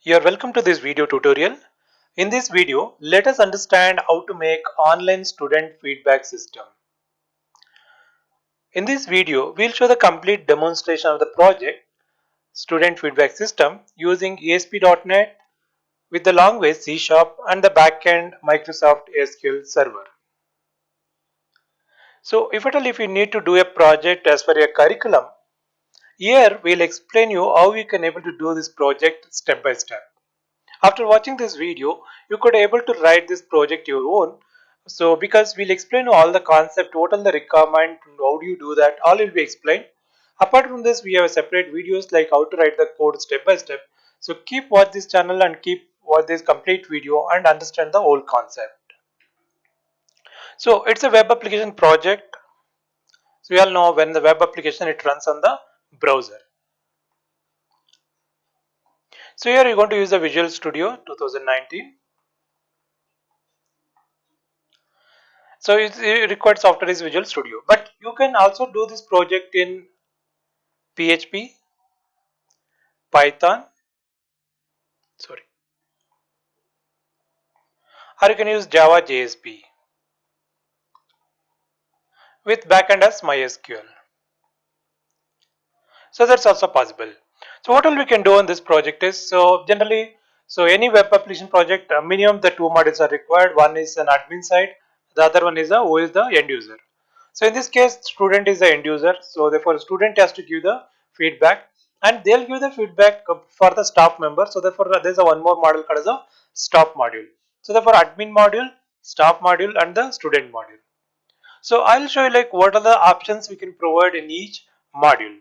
You're welcome to this video tutorial. In this video, let us understand how to make online student feedback system. In this video, we'll show the complete demonstration of the project student feedback system using ASP.NET with the language C# and the backend Microsoft SQL Server. So if you need to do a project as per your curriculum, here we'll explain you how you can able to do this project step by step. After watching this video, you could able to write this project your own. So because we'll explain all the concept, what are the requirement, how do you do that, all will be explained. Apart from this, we have separate videos like how to write the code step by step. So keep watch this channel and keep watch this complete video and understand the whole concept. So it's a web application project. So we all know when the web application it runs on the browser. So here you're going to use the Visual Studio 2019. So it required software is Visual Studio, but you can also do this project in PHP, Python, sorry, or you can use Java JSP with backend as MySQL. So that's also possible. So what all we can do on this project is, so generally, so any web application project, minimum the two modules are required. One is an admin side, the other one is who is the end user. So in this case, student is the end user. So therefore, student has to give the feedback, and they'll give the feedback for the staff member. So therefore, there's a one more module called as a staff module. So therefore, admin module, staff module, and the student module. So I'll show you like what are the options we can provide in each module.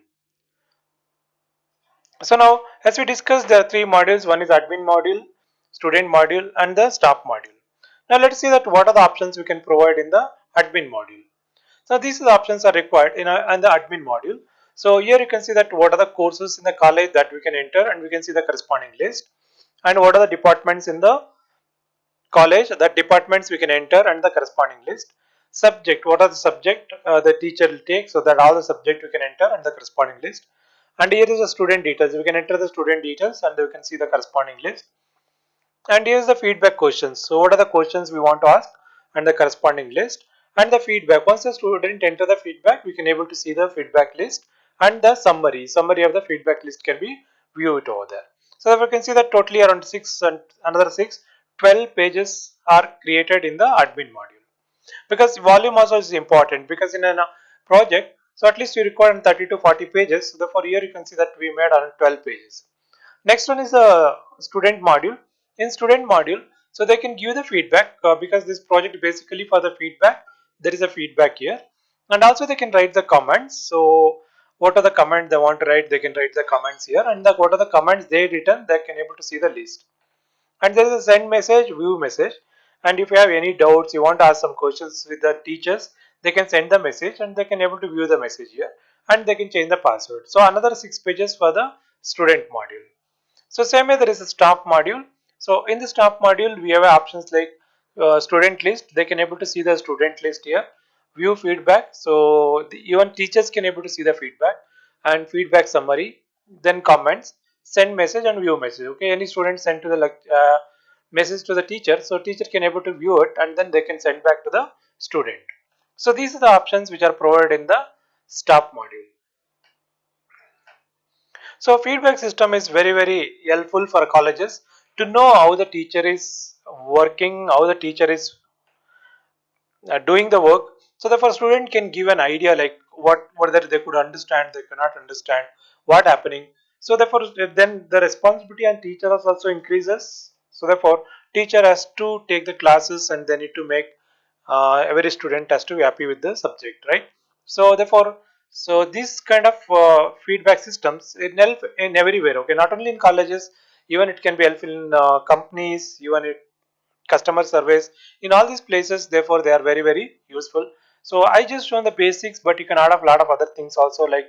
So now, as we discussed, there are three modules. One is admin module, student module, and the staff module. Now let's see that what are the options we can provide in the admin module. So these options are required in the admin module. So here you can see that what are the courses in the college that we can enter, and we can see the corresponding list. And what are the departments in the college, that departments we can enter and the corresponding list. Subject, what are the subject the teacher will take, so that all the subject we can enter and the corresponding list. And here is the student details, we can enter the student details and we can see the corresponding list. And here's the feedback questions, so what are the questions we want to ask and the corresponding list. And the feedback, once the student enter the feedback, we can able to see the feedback list. And the summary of the feedback list can be viewed over there. So we can see that totally around 6 and another 6 12 pages are created in the admin module. Because volume also is important, because in a project, so at least you require 30 to 40 pages. So therefore here you can see that we made around 12 pages. Next one is the student module. In student module, so they can give the feedback, because this project basically for the feedback, there is a feedback here. And also they can write the comments. So what are the comments they want to write, they can write the comments here. And what are the comments they written, they can able to see the list. And there is a send message, view message. And if you have any doubts, you want to ask some questions with the teachers, they can send the message and they can able to view the message here, and they can change the password. So another 6 pages for the student module. So same way there is a staff module. So in the staff module, we have options like student list. They can able to see the student list here. View feedback. So even teachers can able to see the feedback, and feedback summary. Then comments, send message and view message. Okay, any student send to the message to the teacher, so teacher can able to view it and then they can send back to the student. So these are the options which are provided in the staff module. So feedback system is very helpful for colleges to know how the teacher is working, how the teacher is doing the work. So therefore student can give an idea like what that they could understand, they cannot understand what happening. So therefore then the responsibility on teachers also increases. So therefore teacher has to take the classes and they need to make every student has to be happy with the subject, right? So therefore, so this kind of feedback systems it help in everywhere. Okay, not only in colleges, even it can be helpful in companies, even in customer service. In all these places, therefore they are very useful. So I just shown the basics, but you can add a lot of other things also, like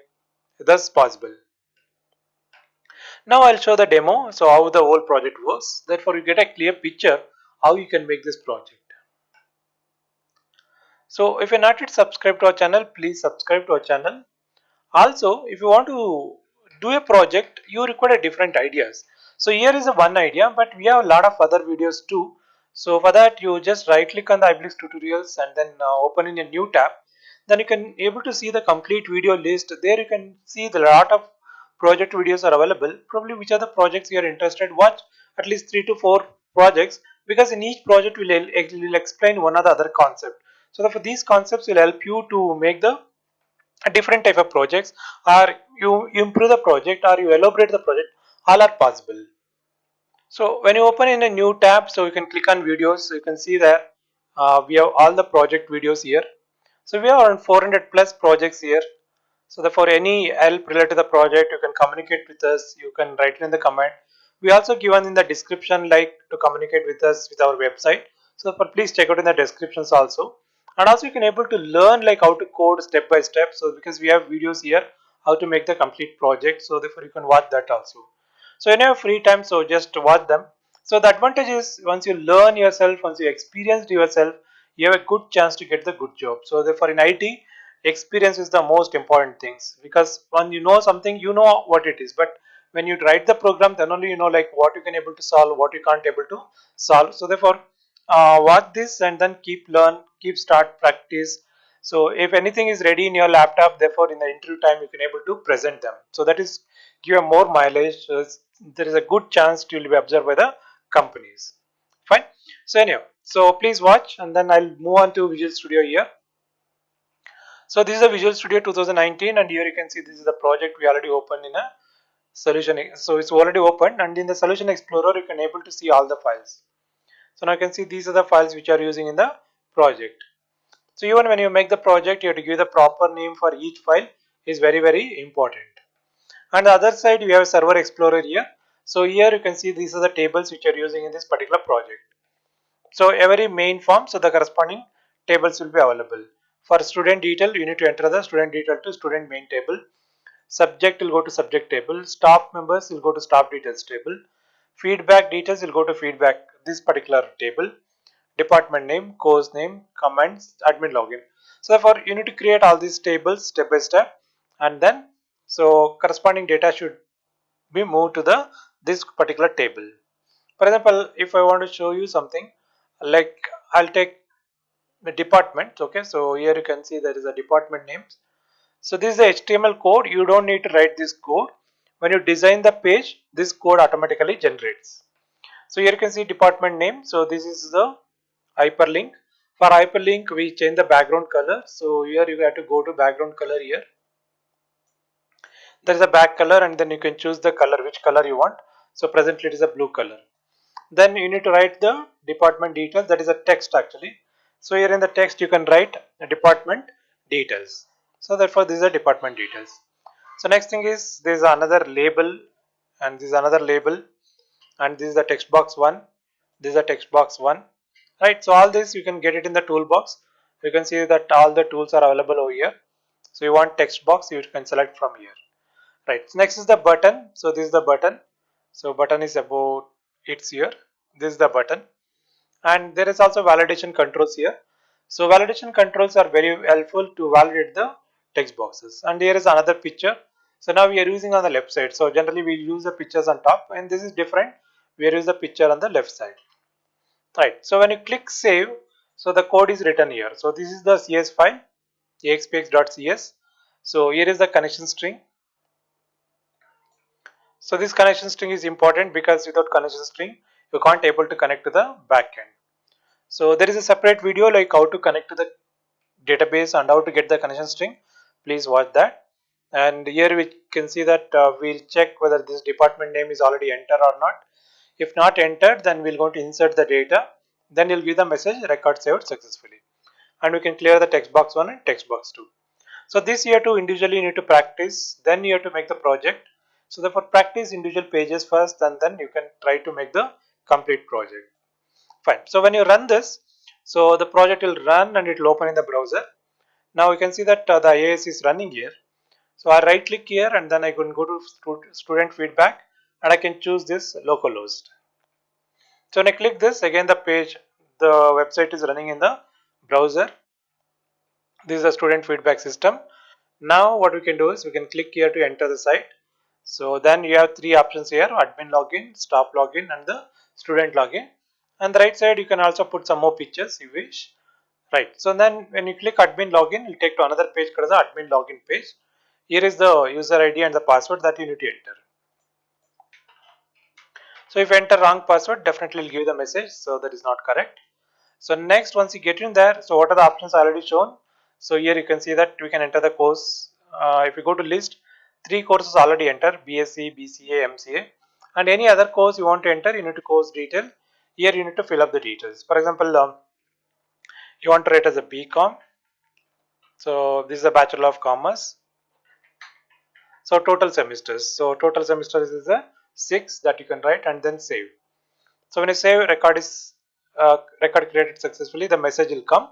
that's possible. Now I'll show the demo, so how the whole project works. Therefore you get a clear picture how you can make this project. So if you're not yet subscribed to our channel, please subscribe to our channel. Also, if you want to do a project, you require different ideas. So here is a one idea, but we have a lot of other videos too. So for that, you just right click on the iBlix tutorials and then open in a new tab. Then you can able to see the complete video list. There you can see the lot of project videos are available. Probably which are the projects you are interested. Watch at least 3 to 4 projects, because in each project will explain one or the other concept. So for these concepts will help you to make the different type of projects, or you improve the project or you elaborate the project. All are possible. So when you open in a new tab, so you can click on videos. So you can see that we have all the project videos here. So we have around 400 plus projects here. So for any help related to the project, you can communicate with us. You can write it in the comment. We also given in the description like to communicate with us with our website. So please check out in the descriptions also. And also you can able to learn like how to code step by step. So because we have videos here how to make the complete project. So therefore you can watch that also. So in your free time, so just watch them. So the advantage is once you learn yourself, once you experience yourself, you have a good chance to get the good job. So therefore in IT, experience is the most important things, because when you know something, you know what it is. But when you write the program, then only you know like what you can able to solve, what you can't able to solve. So therefore, watch this and then keep learn, keep start practice. So if anything is ready in your laptop, therefore in the interview time you can able to present them. So that is give a more mileage. There is a good chance to will be observed by the companies. Fine. So anyhow, so please watch and then I'll move on to Visual Studio here. So this is a Visual Studio 2019, and here you can see this is the project we already opened in a solution. So it's already opened, and in the Solution Explorer you can able to see all the files. So now you can see these are the files which are using in the project. So even when you make the project, you have to give the proper name for each file is very important. And the other side you have Server Explorer here. So here you can see these are the tables which are using in this particular project. So every main form, so the corresponding tables will be available. For student detail, you need to enter the student detail to student main table. Subject will go to subject table. Staff members will go to staff details table. Feedback details will go to feedback this particular table. Department name, course name, comments, admin login. So therefore you need to create all these tables step by step, and then so corresponding data should be moved to the this particular table. For example, if I want to show you something, like I'll take the department. Okay, so here you can see there is a department names. So this is the HTML code. You don't need to write this code. When you design the page, this code automatically generates. So here you can see department name. So this is the hyperlink. For hyperlink, we change the background color. So here you have to go to background color here. There is a back color, and then you can choose the color, which color you want. So presently it is a blue color. Then you need to write the department details, that is a text actually. So here in the text you can write the department details. So therefore this is the department details. So next thing is there is another label, and this is another label, and this is the text box 1, this is the text box 1, right? So all this you can get it in the toolbox. You can see that all the tools are available over here. So you want text box, you can select from here, right? So next is the button. So this is the button. So button is about, it's here, this is the button. And there is also validation controls here. So validation controls are very helpful to validate the text boxes. And here is another picture. So now we are using on the left side. So generally we use the pictures on top, and this is different. We are using the picture on the left side, right? So when you click save, so the code is written here. So this is the CS file, axpx.cs. So here is the connection string. So this connection string is important because without connection string, you can't able to connect to the backend. So there is a separate video like how to connect to the database and how to get the connection string. Please watch that. And here we can see that we'll check whether this department name is already entered or not. If not entered, then we'll going to insert the data. Then you'll give the message record saved successfully. And we can clear the text box 1 and text box 2. So this you have to individually need to practice. Then you have to make the project. So therefore practice individual pages first, and then you can try to make the complete project. Fine. So when you run this, so the project will run and it will open in the browser. Now you can see that the IIS is running here. So I right click here and then I can go to student feedback, and I can choose this localhost. So when I click this, again the page, the website is running in the browser. This is a student feedback system. Now what we can do is we can click here to enter the site. So then you have three options here: admin login, staff login, and the student login. And the right side you can also put some more pictures if you wish. Right. So then when you click admin login, it will take to another page called the admin login page. Here is the user ID and the password that you need to enter. So if you enter wrong password, definitely will give you the message. So that is not correct. So next, once you get in there, so what are the options already shown? So here you can see that we can enter the course. If you go to list, three courses already enter: BSc, BCA, MCA, and any other course you want to enter, you need to course detail. Here you need to fill up the details. For example, you want to write as a BCom. So this is a Bachelor of Commerce. So total semesters. So total semesters is a 6 that you can write and then save. So when you save, record created successfully, the message will come.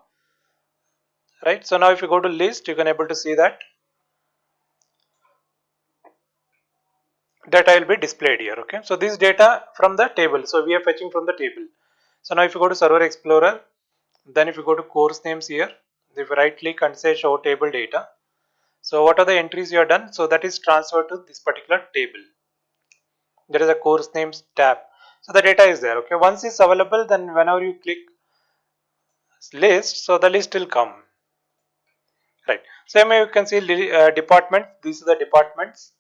Right. So now if you go to list, you can able to see that data will be displayed here. Okay. So this data from the table. So we are fetching from the table. So now if you go to Server Explorer, then if you go to course names here, if you right click and say show table data. So what are the entries you have done? So that is transferred to this particular table. There is a course names tab. So the data is there. Okay. Once it's available, then whenever you click list, so the list will come. Right. Same way you can see department. These are the departments,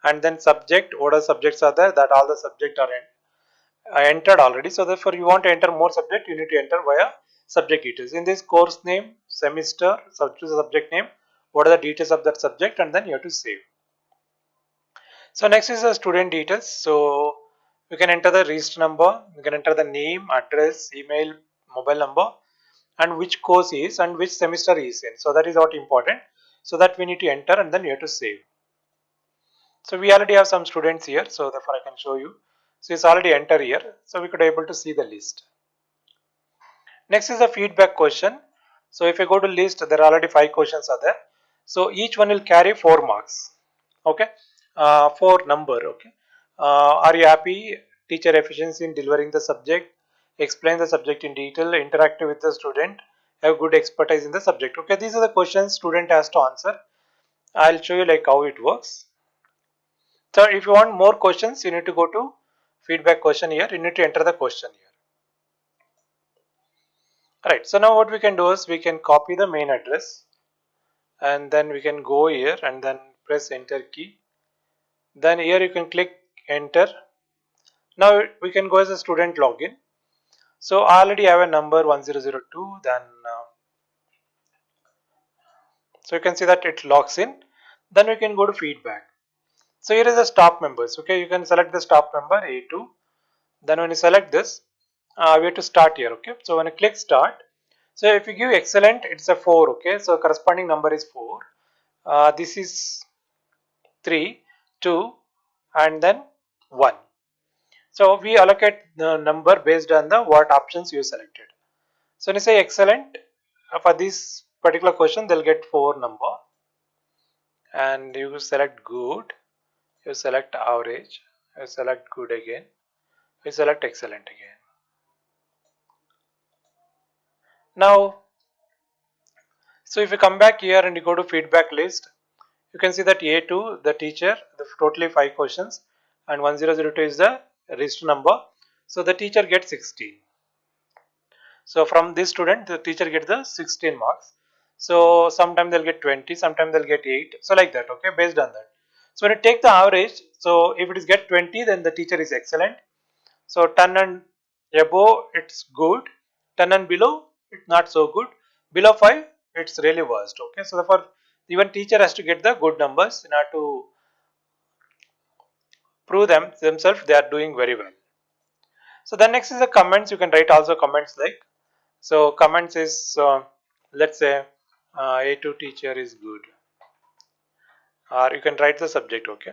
and then subject. What are subjects are there? That all the subject are entered already. So therefore, you want to enter more subject, you need to enter via subject details. In this course name, semester, choose a subject name. What are the details of that subject, and then you have to save. So next is the student details. So you can enter the register number, you can enter the name, address, email, mobile number, and which course is and which semester is in. So that is what important. So that we need to enter and then you have to save. So we already have some students here, so therefore I can show you. So it's already entered here, so we could able to see the list. Next is the feedback question. So if you go to list, there are already 5 questions are there. So each one will carry 4 marks. Okay, 4 number. Okay, are you happy? Teacher efficiency in delivering the subject. Explain the subject in detail. Interact with the student. Have good expertise in the subject. Okay, these are the questions student has to answer. I'll show you like how it works. So if you want more questions, you need to go to feedback question here. You need to enter the question here. Alright, so now what we can do is we can copy the main address and then we can go here and then press enter key. Then here you can click enter. Now we can go as a student login. So I already have a number 1002. Then so you can see that it logs in. Then we can go to feedback. So here is the staff members. Okay, you can select the staff member A2. Then when you select this, we have to start here. Okay, so when you click start, so if you give excellent, it's a 4. Okay, so corresponding number is 4. This is 3, 2, and then 1. So we allocate the number based on the what options you selected. So when you say excellent, for this particular question, they'll get 4 number, and you select good, you select average, you select good again, you select excellent again. Now, so if you come back here and you go to feedback list, you can see that A2, the teacher, the totally 5 questions, and 1002 is the register number. So the teacher gets 16. So from this student, the teacher gets the 16 marks. So sometimes they'll get 20, sometimes they'll get 8. So like that, okay, based on that. So when you take the average, so if it is get 20, then the teacher is excellent. So 10 and above, it's good. 10 and below, it's not so good. Below 5, it's really worst. Okay, so therefore, even teacher has to get the good numbers in order to prove themselves they are doing very well. So then next is the comments. You can write also comments like, so comments is let's say A2 teacher is good, or you can write the subject. Okay,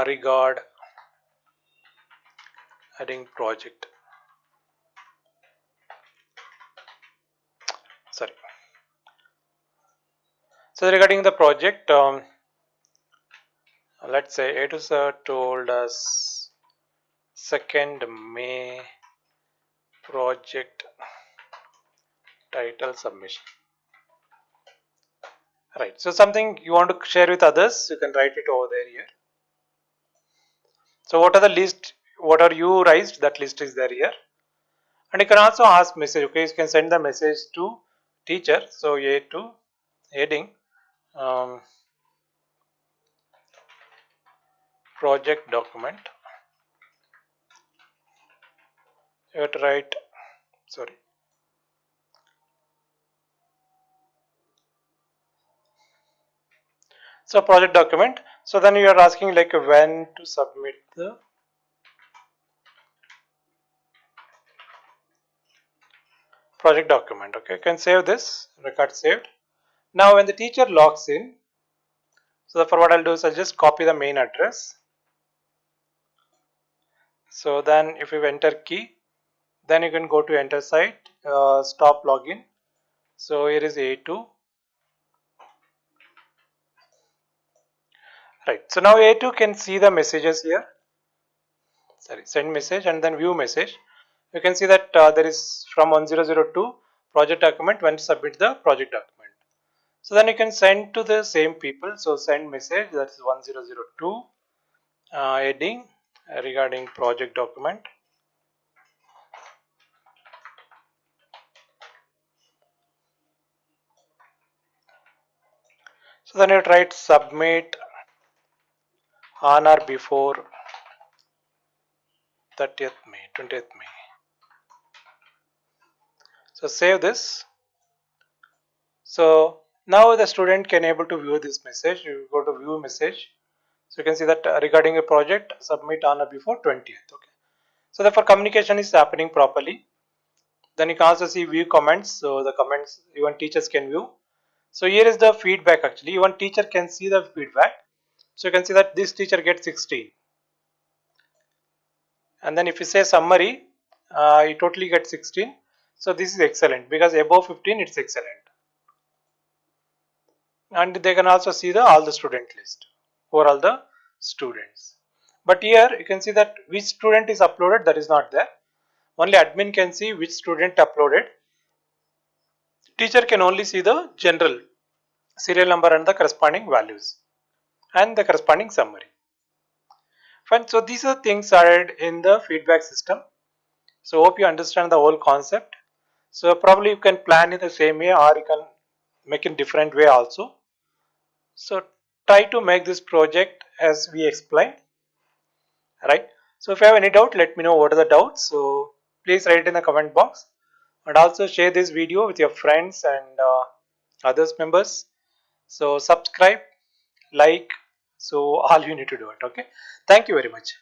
regard adding project. Sorry. So regarding the project, let's say A2 sir told us 2nd May project title submission. Right. So something you want to share with others, you can write it over there here. So what are the list? What are you raised? That list is there here. And you can also ask message. Okay, you can send the message to teacher. So A2 heading um, project document. You have to write. Sorry. So project document. So then you are asking like when to submit the project document. Okay, you can save this record saved. Now when the teacher logs in, so for what I'll do is I'll just copy the main address. So then if you enter key, then you can go to enter site, stop login. So here is A2. Right. So now A2 can see the messages here. Sorry, send message and then view message. You can see that there is from 1002 project document when to submit the project document. So then you can send to the same people. So send message, that is 1002 heading regarding project document. So then you write submit on or before 30th May, 20th May. So save this. So now the student can able to view this message. You go to view message. So you can see that regarding a project submit on or before 20th. Okay. So therefore communication is happening properly. Then you can also see view comments. So the comments even teachers can view. So here is the feedback actually. Even teacher can see the feedback. So you can see that this teacher gets 16. And then if you say summary, you totally get 16. So this is excellent because above 15 it's excellent. And they can also see the all the student list for all the students. But here you can see that which student is uploaded, that is not there. Only admin can see which student uploaded. Teacher can only see the general serial number and the corresponding values and the corresponding summary. Fine. So these are things added in the feedback system. So hope you understand the whole concept. So probably you can plan in the same way or you can make in different way also. So try to make this project as we explained, right? So if you have any doubt, let me know what are the doubts. So please write it in the comment box and also share this video with your friends and others members. So subscribe, like, so all you need to do it. Okay. Thank you very much.